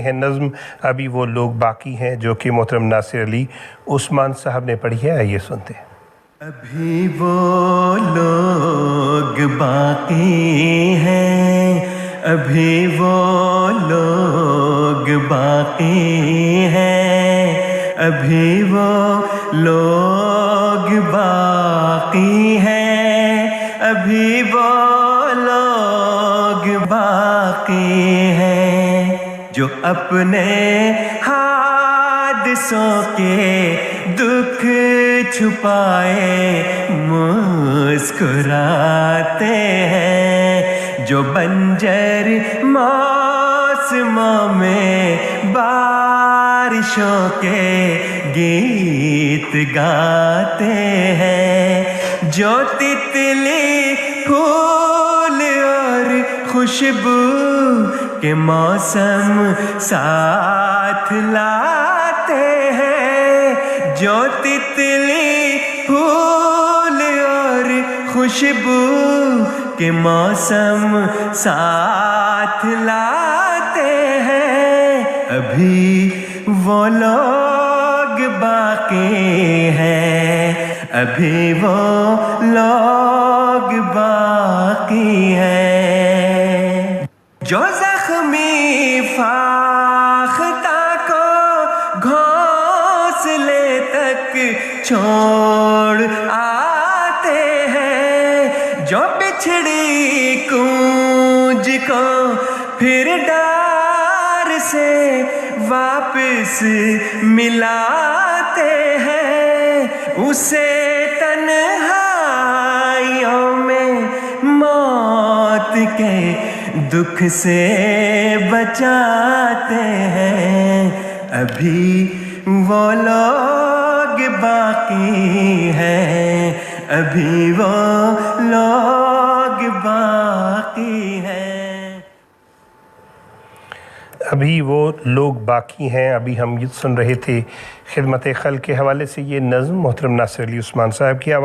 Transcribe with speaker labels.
Speaker 1: ہیں نظم ابھی وہ لوگ باقی ہیں جو کہ محترم ناصر علی عثمان صاحب نے پڑھی ہے. آئیے سنتے ہیں.
Speaker 2: ابھی وہ لوگ باقی ہیں، ابھی وہ لوگ باقی ہیں، ابھی وہ لوگ باقی ہیں، ابھی وہ لوگ باقی ہیں جو اپنے حادثوں کے دکھ چھپائے مسکراتے ہیں، جو بنجر موسموں میں بارشوں کے گیت گاتے ہیں، جو تتلی پھول اور خوشبو کے موسم ساتھ لاتے ہیں، جو تتلی پھول اور خوشبو کے موسم ساتھ لاتے ہیں، ابھی وہ لوگ باقی ہیں، ابھی وہ لوگ باقی ہیں، جو زخمی فاختہ کو گھونسلے تک چھوڑ آتے ہیں، جو بچھڑی کونج کو پھر ڈار سے واپس ملاتے ہیں، اسے تنہائیوں میں موت کے دکھ سے بچاتے ہیں، ابھی وہ لوگ باقی ہیں، ابھی وہ لوگ باقی ہیں.
Speaker 1: ابھی وہ لوگ باقی ہیں. ابھی ہم یہ سن رہے تھے خدمت خلق کے حوالے سے یہ نظم محترم ناصر علی عثمان صاحب کی آواز